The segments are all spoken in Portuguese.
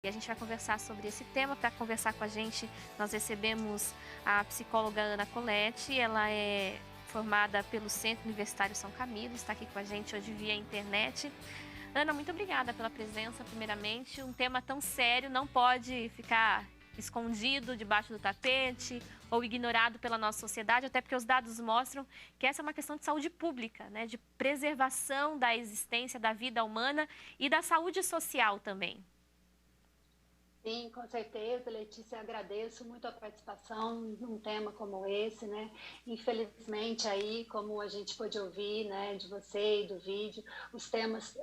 E a gente vai conversar sobre esse tema. Para conversar com a gente, nós recebemos a psicóloga Ana Colette. Ela é formada pelo Centro Universitário São Camilo, está aqui com a gente hoje via internet. Ana, muito obrigada pela presença, primeiramente. Um tema tão sério não pode ficar escondido debaixo do tapete ou ignorado pela nossa sociedade, até porque os dados mostram que essa é uma questão de saúde pública, né? De preservação da existência da vida humana e da saúde social também. Sim, com certeza, Letícia, agradeço muito a participação num tema como esse, né? Infelizmente aí, como a gente pôde ouvir, né, de você e do vídeo, os temas,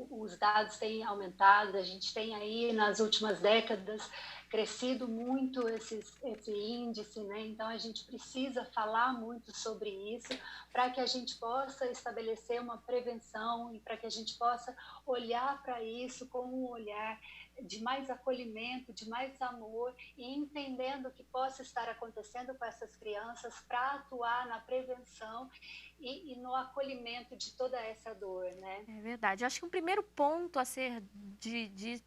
os dados têm aumentado, a gente tem aí nas últimas décadas crescido muito esse índice, né? Então a gente precisa falar muito sobre isso para que a gente possa estabelecer uma prevenção e para que a gente possa olhar para isso com um olhar de mais acolhimento, de mais amor e entendendo o que possa estar acontecendo com essas crianças para atuar na prevenção e no acolhimento de toda essa dor, né? É verdade. Eu acho que um primeiro ponto a ser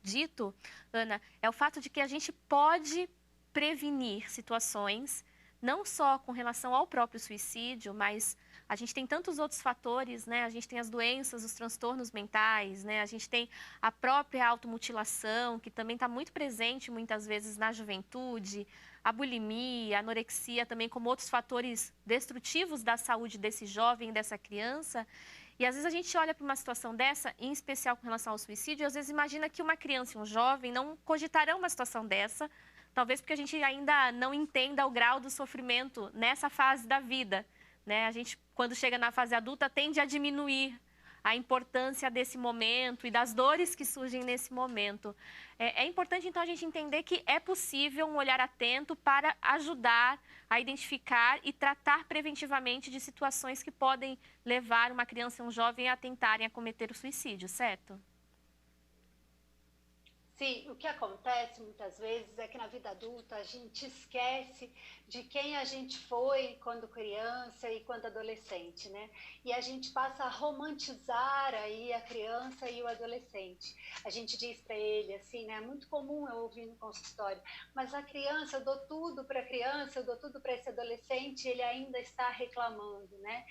dito, Ana, é o fato de que a gente pode prevenir situações, não só com relação ao próprio suicídio, mas a gente tem tantos outros fatores, né? A gente tem as doenças, os transtornos mentais, né? A gente tem a própria automutilação, que também está muito presente muitas vezes na juventude, a bulimia, a anorexia também como outros fatores destrutivos da saúde desse jovem, dessa criança. E às vezes a gente olha para uma situação dessa, em especial com relação ao suicídio, e às vezes imagina que uma criança e um jovem não cogitarão uma situação dessa, talvez porque a gente ainda não entenda o grau do sofrimento nessa fase da vida, né? A gente, quando chega na fase adulta, tende a diminuir a importância desse momento e das dores que surgem nesse momento. É importante, então, a gente entender que é possível um olhar atento para ajudar a identificar e tratar preventivamente de situações que podem levar uma criança e um jovem a tentarem a cometer o suicídio, certo? Sim, o que acontece muitas vezes é que na vida adulta a gente esquece de quem a gente foi quando criança e quando adolescente, né? E a gente passa a romantizar aí a criança e o adolescente. A gente diz para ele assim, né? É muito comum eu ouvir no consultório, mas a criança, eu dou tudo para a criança, eu dou tudo para esse adolescente, ele ainda está reclamando, né?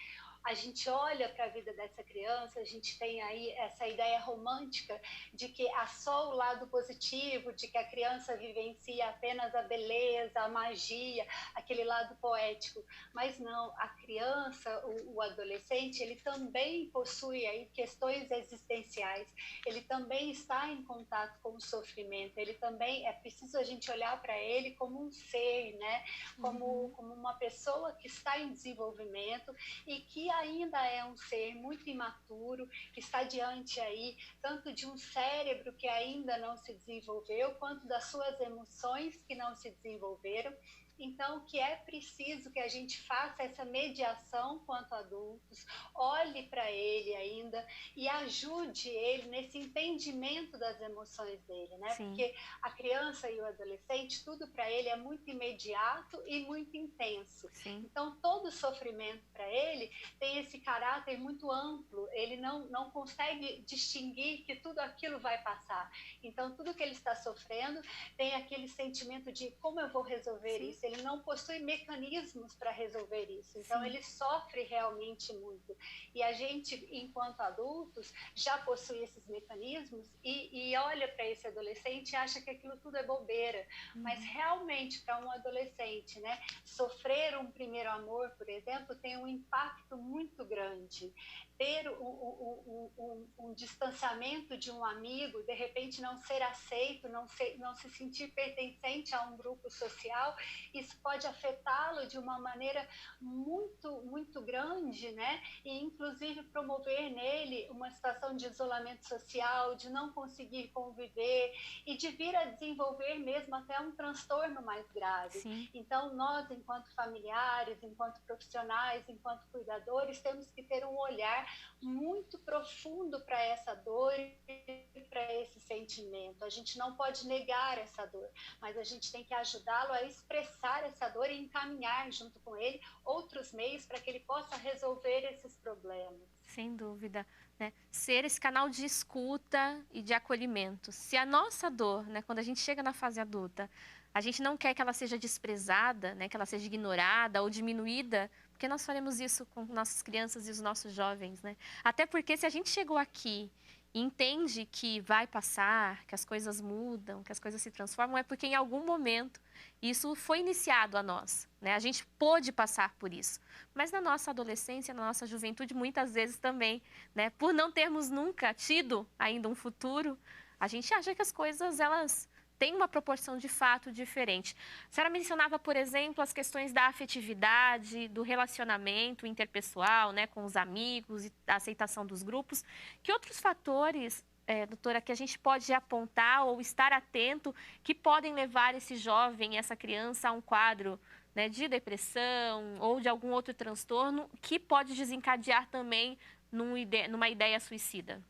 A gente olha para a vida dessa criança, a gente tem aí essa ideia romântica de que há só o lado positivo, de que a criança vivencia apenas a beleza, a magia, aquele lado poético. Mas não, a criança, o adolescente, ele também possui aí questões existenciais, ele também está em contato com o sofrimento, ele também, é preciso a gente olhar para ele como um ser, né? Como uma pessoa que está em desenvolvimento e que ainda é um ser muito imaturo, que está diante aí tanto de um cérebro que ainda não se desenvolveu, quanto das suas emoções que não se desenvolveram. Então, que é preciso que a gente faça essa mediação quanto adultos, olhe para ele ainda e ajude ele nesse entendimento das emoções dele, né? Sim, Porque a criança e o adolescente, tudo para ele é muito imediato e muito intenso. sim. Então, todo sofrimento para ele tem esse caráter muito amplo, ele não consegue distinguir que tudo aquilo vai passar. Então, tudo que ele está sofrendo tem aquele sentimento de como eu vou resolver Sim, isso. Ele não possui mecanismos para resolver isso. Então, sim. ele sofre realmente muito. E a gente, enquanto adultos, já possui esses mecanismos e olha para esse adolescente e acha que aquilo tudo é bobeira. Mas realmente, para um adolescente, né, sofrer um primeiro amor, por exemplo, tem um impacto muito grande. Ter um distanciamento de um amigo, de repente não ser aceito, não se sentir pertencente a um grupo social, isso pode afetá-lo de uma maneira muito, muito grande, né? E inclusive promover nele uma situação de isolamento social, de não conseguir conviver e de vir a desenvolver mesmo até um transtorno mais grave. Sim. Então, nós, enquanto familiares, enquanto profissionais, enquanto cuidadores, temos que ter um olhar muito profundo para essa dor e para esse sentimento. A gente não pode negar essa dor, mas a gente tem que ajudá-lo a expressar essa dor e encaminhar junto com ele outros meios para que ele possa resolver esses problemas. Sem dúvida, né? Ser esse canal de escuta e de acolhimento. Se a nossa dor, né, quando a gente chega na fase adulta, a gente não quer que ela seja desprezada, né, que ela seja ignorada ou diminuída, porque nós faremos isso com nossas crianças e os nossos jovens, né? Até porque se a gente chegou aqui e entende que vai passar, que as coisas mudam, que as coisas se transformam, é porque em algum momento isso foi iniciado a nós, né? A gente pôde passar por isso. Mas na nossa adolescência, na nossa juventude, muitas vezes também, né, por não termos nunca tido ainda um futuro, a gente acha que as coisas elas têm uma proporção de fato diferente. A senhora mencionava, por exemplo, as questões da afetividade, do relacionamento interpessoal, né, com os amigos e a aceitação dos grupos. Que outros fatores, doutora, que a gente pode apontar ou estar atento que podem levar esse jovem, essa criança a um quadro, né, de depressão ou de algum outro transtorno que pode desencadear também numa ideia suicida?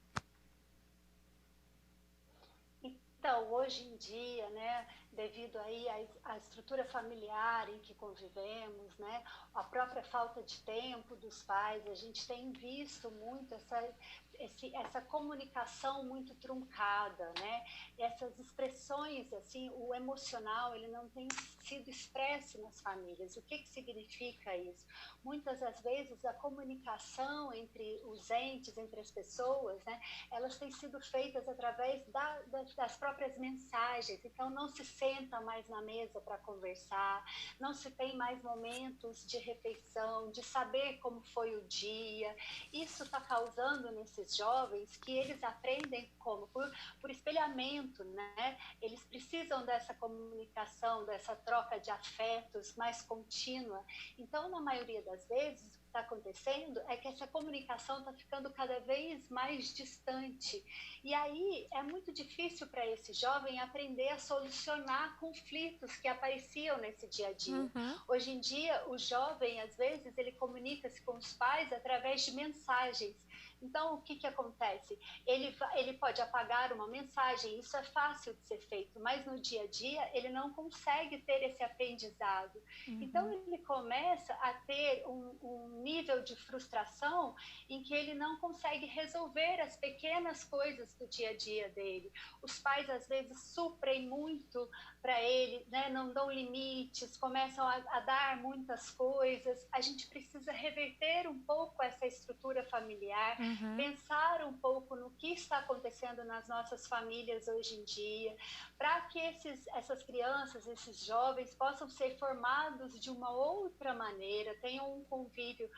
Então, hoje em dia, né, devido aí à estrutura familiar em que convivemos, né, a própria falta de tempo dos pais, a gente tem visto muito essa comunicação muito truncada, né? Essas expressões, assim, o emocional, ele não tem sido expresso nas famílias. O que que significa isso? Muitas das vezes a comunicação entre os entes, entre as pessoas, né, elas têm sido feitas através das próprias mensagens. Então, não se senta mais na mesa para conversar, não se tem mais momentos de refeição, de saber como foi o dia. Isso está causando nesses jovens que eles aprendem como? Por espelhamento, né? Eles precisam dessa comunicação, dessa troca de afetos mais contínua. Então, na maioria das vezes, está acontecendo é que essa comunicação está ficando cada vez mais distante. E aí é muito difícil para esse jovem aprender a solucionar conflitos que apareciam nesse dia a dia. Uhum. Hoje em dia, o jovem, às vezes, ele comunica-se com os pais através de mensagens. Então, o que que acontece? Ele pode apagar uma mensagem, isso é fácil de ser feito, mas no dia a dia ele não consegue ter esse aprendizado. Então, Uhum. ele começa a ter um nível de frustração em que ele não consegue resolver as pequenas coisas do dia a dia dele. Os pais, às vezes, suprem muito para ele, né? Não dão limites, começam a dar muitas coisas. A gente precisa reverter um pouco essa estrutura familiar, Uhum. pensar um pouco no que está acontecendo nas nossas famílias hoje em dia, para que essas crianças, esses jovens possam ser formados de uma outra maneira, tenham um convívio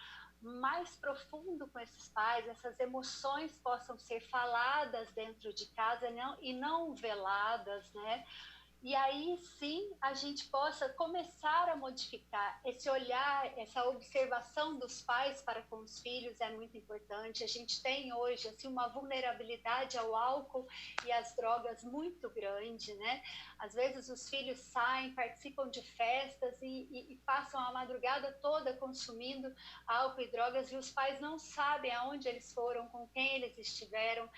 mais profundo com esses pais, essas emoções possam ser faladas dentro de casa e não veladas, né? E aí sim a gente possa começar a modificar esse olhar, essa observação dos pais para com os filhos é muito importante. A gente tem hoje assim uma vulnerabilidade ao álcool e às drogas muito grande, né? Às vezes os filhos saem, participam de festas e passam a madrugada toda consumindo álcool e drogas e os pais não sabem aonde eles foram, com quem eles estiveram.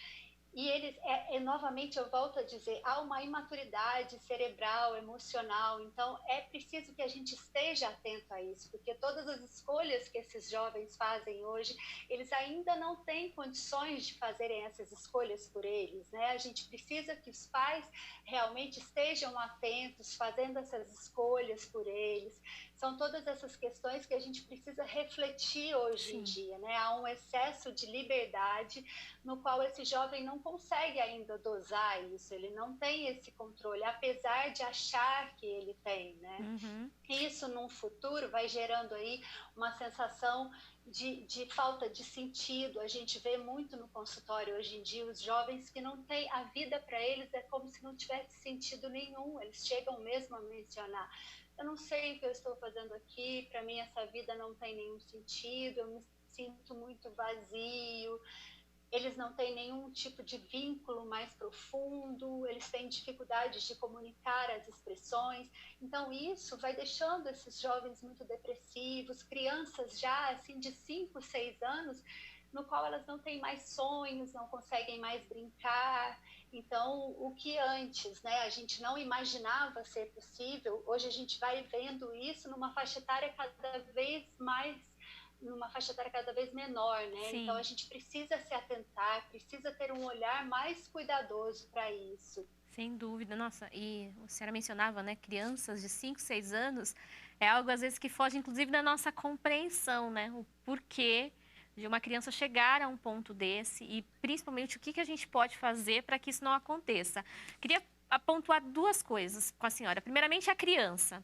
E eles, novamente, eu volto a dizer, há uma imaturidade cerebral, emocional, então é preciso que a gente esteja atento a isso, porque todas as escolhas que esses jovens fazem hoje, eles ainda não têm condições de fazerem essas escolhas por eles, né? A gente precisa que os pais realmente estejam atentos, fazendo essas escolhas por eles. São todas essas questões que a gente precisa refletir hoje em Sim. dia, né? Há um excesso de liberdade no qual esse jovem não consegue ainda dosar isso, ele não tem esse controle, apesar de achar que ele tem, né? Uhum. E isso, num futuro, vai gerando aí uma sensação de falta de sentido. A gente vê muito no consultório hoje em dia os jovens que não têm, a vida para eles é como se não tivesse sentido nenhum, eles chegam mesmo a mencionar. Eu não sei o que eu estou fazendo aqui, para mim essa vida não tem nenhum sentido, eu me sinto muito vazio, eles não têm nenhum tipo de vínculo mais profundo, eles têm dificuldades de comunicar as expressões. Então, isso vai deixando esses jovens muito depressivos, crianças já assim de 5, 6 anos, no qual elas não têm mais sonhos, não conseguem mais brincar. Então, o que antes, né, a gente não imaginava ser possível, hoje a gente vai vendo isso numa faixa etária cada vez mais numa faixa etária cada vez menor, né? Então Sim. a gente precisa se atentar, precisa ter um olhar mais cuidadoso para isso. Sem dúvida, nossa, e a senhora mencionava, né, crianças de 5, 6 anos, é algo às vezes que foge inclusive da nossa compreensão, né, o porquê de uma criança chegar a um ponto desse e principalmente o que que a gente pode fazer para que isso não aconteça. Queria pontuar duas coisas com a senhora. Primeiramente, a criança.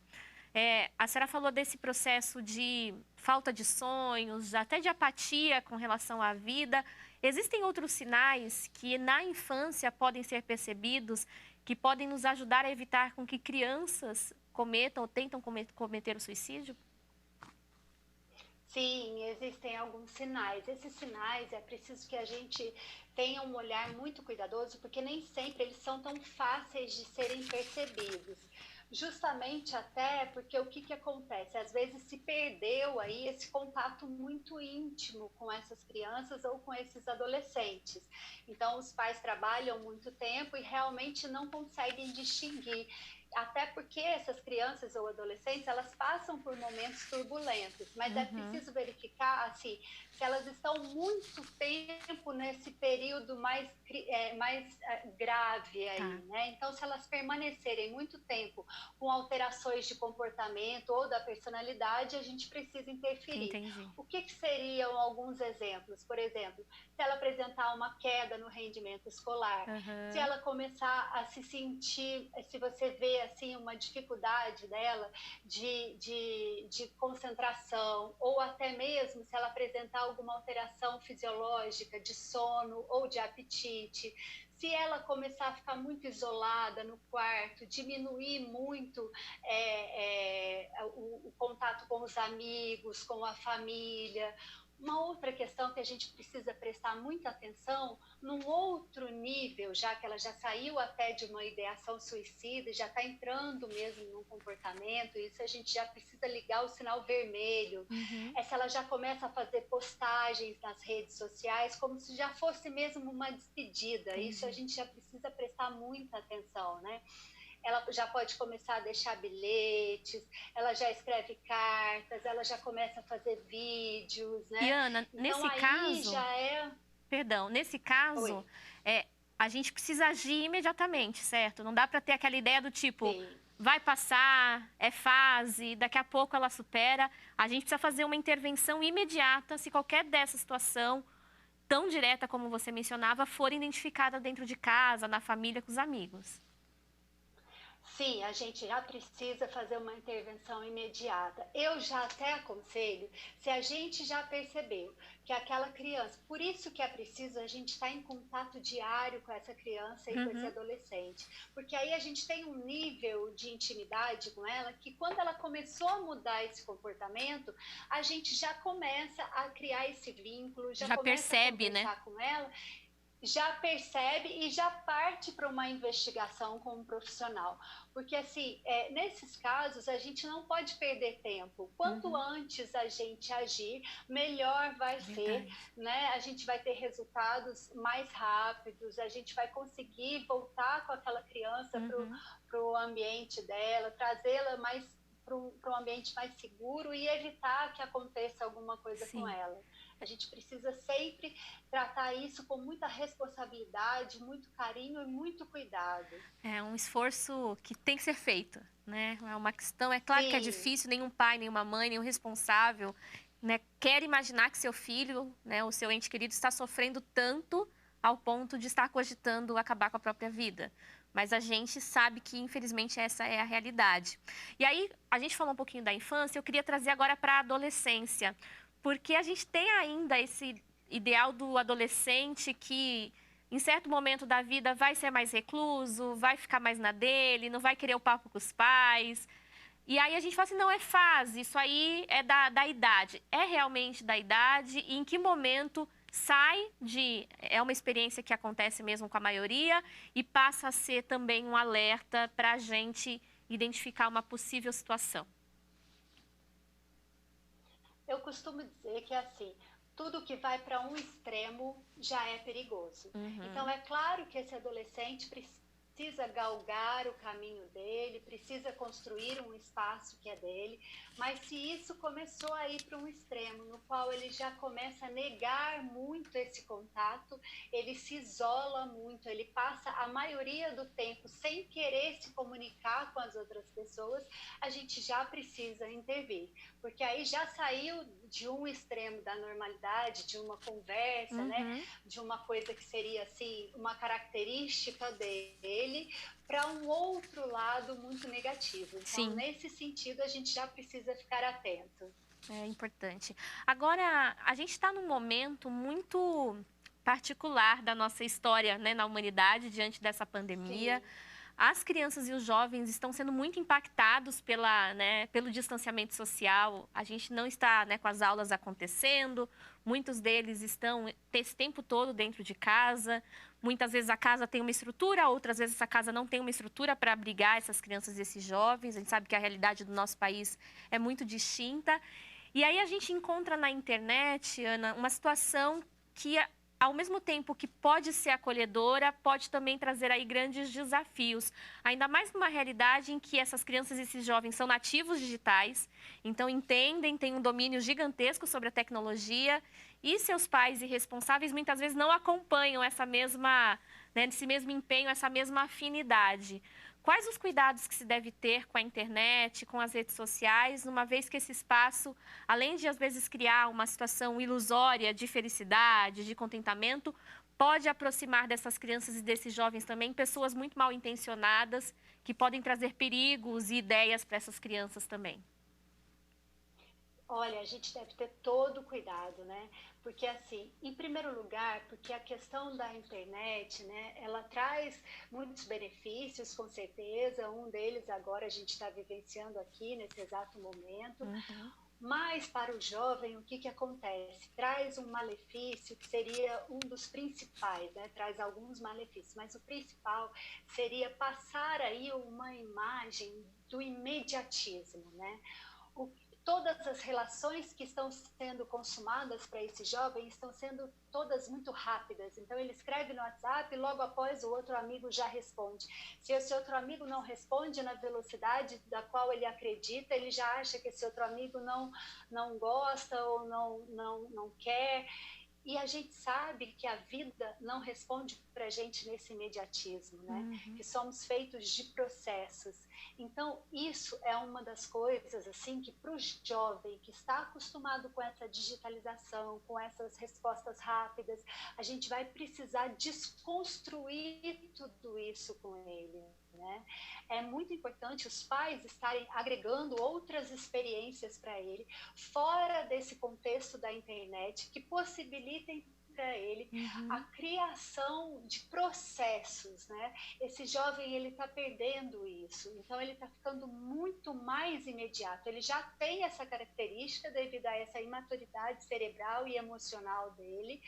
A senhora falou desse processo de falta de sonhos, até de apatia com relação à vida. Existem outros sinais que na infância podem ser percebidos, que podem nos ajudar a evitar com que crianças cometam ou tentam cometer o suicídio? Sim, existem alguns sinais. Esses sinais é preciso que a gente tenha um olhar muito cuidadoso, porque nem sempre eles são tão fáceis de serem percebidos. Justamente até porque o que, que acontece? Às vezes se perdeu aí esse contato muito íntimo com essas crianças ou com esses adolescentes. Então, os pais trabalham muito tempo e realmente não conseguem distinguir, até porque essas crianças ou adolescentes, elas passam por momentos turbulentos, mas é Uhum, preciso verificar assim, se elas estão muito tempo nesse período mais grave aí, tá, né? Então, se elas permanecerem muito tempo com alterações de comportamento ou da personalidade, a gente precisa interferir. entendi. O que, que seriam alguns exemplos? Por exemplo, se ela apresentar uma queda no rendimento escolar, se Aham, ela começar a se sentir, se você vê assim uma dificuldade dela de concentração, ou até mesmo se ela apresentar alguma alteração fisiológica de sono ou de apetite, se ela começar a ficar muito isolada no quarto, diminuir muito o contato com os amigos, com a família. Uma outra questão que a gente precisa prestar muita atenção, num outro nível, já que ela já saiu até de uma ideação suicida, já está entrando mesmo num comportamento, isso a gente já precisa ligar o sinal vermelho. uhum, É se ela já começa a fazer postagens nas redes sociais, como se já fosse mesmo uma despedida. Isso a entendi. gente já precisa prestar muita atenção, né? Ela já pode começar a deixar bilhetes, ela já escreve cartas, ela já começa a fazer vídeos, E né? Ana, Então nesse aí caso, já é. perdão, nesse Oi, caso, a gente precisa agir imediatamente, certo? Não dá para ter aquela ideia do tipo, sim. vai passar, é fase, daqui a pouco ela supera. A gente precisa fazer uma intervenção imediata se qualquer dessa situação, tão direta como você mencionava, for identificada dentro de casa, na família, com os amigos. Sim, a gente já precisa fazer uma intervenção imediata. Eu já até aconselho, se a gente já percebeu que aquela criança, por isso que é preciso a gente estar em contato diário com essa criança e com esse Uhum, adolescente, porque aí a gente tem um nível de intimidade com ela que quando ela começou a mudar esse comportamento, a gente já começa a criar esse vínculo, já já começa a percebe, né? conversar com ela, já percebe e já parte para uma investigação com um profissional. Porque, assim, nesses casos, a gente não pode perder tempo. Quanto Uhum, antes a gente agir, melhor vai ser, verdade. né? A gente vai ter resultados mais rápidos, a gente vai conseguir voltar com aquela criança Uhum, para o ambiente dela, trazê-la mais para um ambiente mais seguro e evitar que aconteça alguma coisa com sim. ela. A gente precisa sempre tratar isso com muita responsabilidade, muito carinho e muito cuidado. É um esforço que tem que ser feito, né? É uma questão, é claro que é Sim, difícil, nenhum pai, nenhuma mãe, nenhum responsável, né, quer imaginar que seu filho, né, o seu ente querido está sofrendo tanto ao ponto de estar cogitando acabar com a própria vida. Mas a gente sabe que, infelizmente, essa é a realidade. E aí, a gente falou um pouquinho da infância, eu queria trazer agora para a adolescência, porque a gente tem ainda esse ideal do adolescente que em certo momento da vida vai ser mais recluso, vai ficar mais na dele, não vai querer o papo com os pais. E aí a gente fala assim, não, é fase, isso aí é da idade. É realmente da idade e em que momento sai de... É uma experiência que acontece mesmo com a maioria e passa a ser também um alerta para a gente identificar uma possível situação. eu costumo dizer que assim, tudo que vai para um extremo já é perigoso. Então Uhum, é claro que esse adolescente precisa galgar o caminho dele, precisa construir um espaço que é dele, mas se isso começou a ir para um extremo, no qual ele já começa a negar muito esse contato, ele se isola muito, ele passa a maioria do tempo sem querer se comunicar com as outras pessoas, a gente já precisa intervir, porque aí já saiu de um extremo da normalidade, de uma conversa, né, Uhum. de uma coisa que seria assim, uma característica dele, para um outro lado muito negativo. Então, Sim. nesse sentido, a gente já precisa ficar atento. É importante. Agora, a gente está num momento muito particular da nossa história, né, na humanidade, diante dessa pandemia. Sim, As crianças e os jovens estão sendo muito impactados pelo distanciamento social. A gente não está, né, com as aulas acontecendo. Muitos deles estão esse tempo todo dentro de casa. Muitas vezes a casa tem uma estrutura, outras vezes essa casa não tem uma estrutura para abrigar essas crianças e esses jovens. A gente sabe que a realidade do nosso país é muito distinta. E aí a gente encontra na internet, Ana, uma situação que, ao mesmo tempo que pode ser acolhedora, pode também trazer aí grandes desafios. Ainda mais numa realidade em que essas crianças e esses jovens são nativos digitais, então entendem, têm um domínio gigantesco sobre a tecnologia, e seus pais irresponsáveis muitas vezes não acompanham essa mesma, né, esse mesmo empenho, essa mesma afinidade. Quais os cuidados que se deve ter com a internet, com as redes sociais, uma vez que esse espaço, além de às vezes criar uma situação ilusória de felicidade, de contentamento, pode aproximar dessas crianças e desses jovens também pessoas muito mal intencionadas que podem trazer perigos e ideias para essas crianças também? olha, a gente deve ter todo o cuidado, né? Porque assim, em primeiro lugar, porque a questão da internet, né, ela traz muitos benefícios, com certeza. Um deles agora a gente está vivenciando aqui nesse exato momento. Uhum. Mas para o jovem, o que que acontece? Traz um malefício que seria um dos principais, né? Traz alguns malefícios, mas o principal seria passar aí uma imagem do imediatismo, né? O, todas as relações que estão sendo consumadas para esse jovem estão sendo todas muito rápidas. Então, ele escreve no WhatsApp e logo após o outro amigo já responde. Se esse outro amigo não responde na velocidade da qual ele acredita, ele já acha que esse outro amigo não gosta ou não quer. E a gente sabe que a vida não responde para a gente nesse imediatismo, né? Uhum. Que somos feitos de processos. Então, isso é uma das coisas, assim, que para o jovem que está acostumado com essa digitalização, com essas respostas rápidas, a gente vai precisar desconstruir tudo isso com ele, né? É muito importante os pais estarem agregando outras experiências para ele, fora desse contexto da internet, que possibilitem para ele a Uhum. criação de processos, né? Esse jovem ele está perdendo isso, então ele está ficando muito mais imediato. Ele já tem essa característica devido a essa imaturidade cerebral e emocional dele,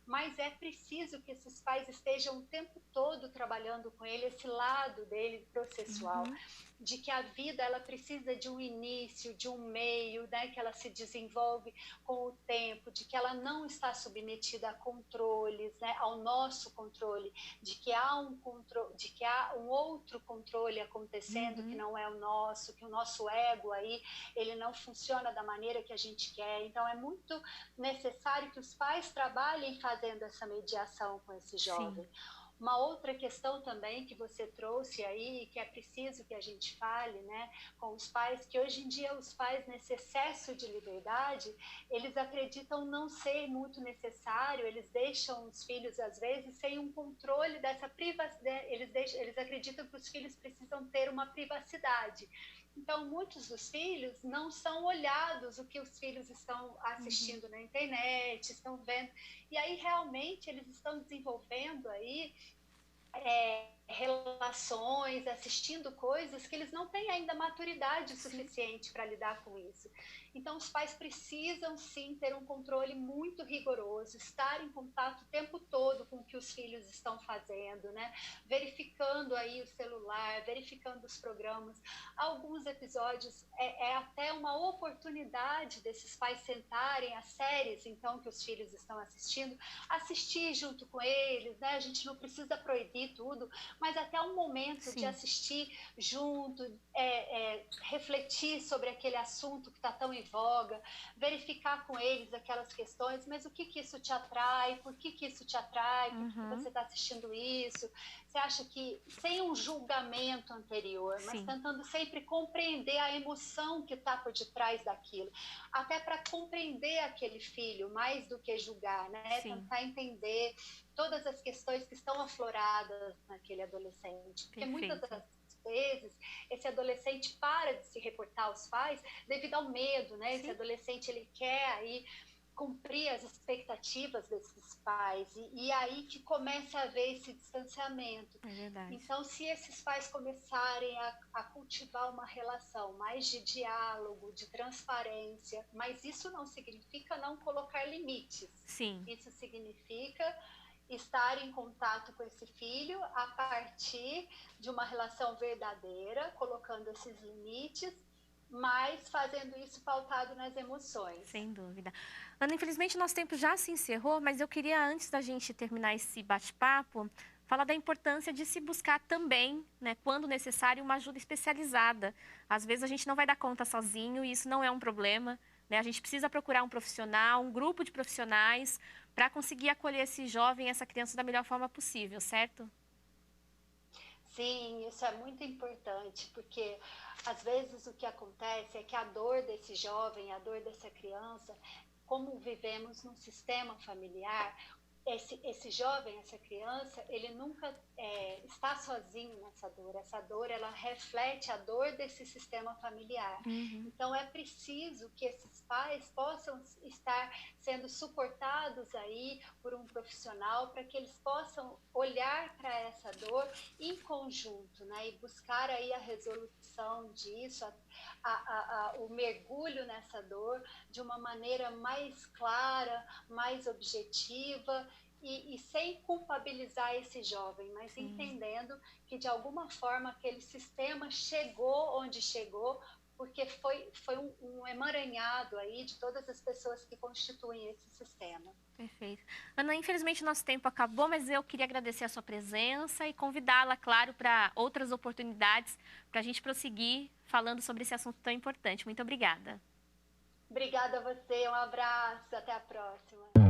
mas é preciso que esses pais estejam o tempo todo trabalhando com ele esse lado dele processual, Uhum. de que a vida ela precisa de um início, de um meio, né, que ela se desenvolve com o tempo, de que ela não está submetida a controles, né, ao nosso controle, de que há um controle, de que há um outro controle acontecendo que Uhum. não é o nosso, que o nosso ego aí ele não funciona da maneira que a gente quer. Então é muito necessário que os pais trabalhem fazendo essa mediação com esse Sim. jovem. Uma outra questão também que você trouxe aí, que é preciso que a gente fale, né, com os pais, que hoje em dia os pais, nesse excesso de liberdade, eles acreditam não ser muito necessário, eles deixam os filhos, às vezes, sem um controle dessa privacidade, eles acreditam que os filhos precisam ter uma privacidade. Então, muitos dos filhos não são olhados o que os filhos estão Uhum. assistindo na internet, estão vendo, e aí realmente eles estão desenvolvendo aí relações, assistindo coisas que eles não têm ainda maturidade Sim. suficiente para lidar com isso. Então, os pais precisam sim ter um controle muito rigoroso, estar em contato o tempo todo com o que os filhos estão fazendo, né? Verificando aí o celular, verificando os programas. Alguns episódios é até uma oportunidade desses pais sentarem as séries, então, que os filhos estão assistindo, assistir junto com eles, né? A gente não precisa proibir tudo, mas até um momento de Sim. assistir junto, refletir sobre aquele assunto que está tão em voga, verificar com eles aquelas questões, mas o que que isso te atrai, por que que isso te atrai, por que que Uhum. você está assistindo isso? Você acha que, sem um julgamento anterior, mas Sim. tentando sempre compreender a emoção que está por detrás daquilo, até para compreender aquele filho, mais do que julgar, né? Sim. Tentar entender todas as questões que estão afloradas naquele adolescente, porque muitas Perfeito. das vezes esse adolescente para de se reportar aos pais devido ao medo, né? Esse Sim. adolescente ele quer aí cumprir as expectativas desses pais e aí que começa a haver esse distanciamento. É verdade. Então, se esses pais começarem a cultivar uma relação mais de diálogo, de transparência, mas isso não significa não colocar limites. Sim. Isso significa estar em contato com esse filho a partir de uma relação verdadeira, colocando esses limites, mas fazendo isso pautado nas emoções. Sem dúvida. Ana, infelizmente nosso tempo já se encerrou, mas eu queria, antes da gente terminar esse bate-papo, falar da importância de se buscar também, né, quando necessário, uma ajuda especializada. Às vezes a gente não vai dar conta sozinho e isso não é um problema, né? A gente precisa procurar um profissional, um grupo de profissionais, para conseguir acolher esse jovem, essa criança da melhor forma possível, certo? Sim, isso é muito importante, porque às vezes o que acontece é que a dor desse jovem, a dor dessa criança, como vivemos num sistema familiar, esse jovem, essa criança, ele nunca está sozinho nessa dor. Essa dor, ela reflete a dor desse sistema familiar. Uhum. Então, é preciso que esses pais possam estar sendo suportados aí por um profissional para que eles possam olhar para essa dor em conjunto, né? E buscar aí a resolução disso, o mergulho nessa dor de uma maneira mais clara, mais objetiva e sem culpabilizar esse jovem, mas Sim. entendendo que de alguma forma aquele sistema chegou onde chegou, porque foi um emaranhado aí de todas as pessoas que constituem esse sistema. Perfeito. Ana, infelizmente nosso tempo acabou, mas eu queria agradecer a sua presença e convidá-la, claro, para outras oportunidades, para a gente prosseguir falando sobre esse assunto tão importante. Muito obrigada. Obrigada a você, um abraço, até a próxima.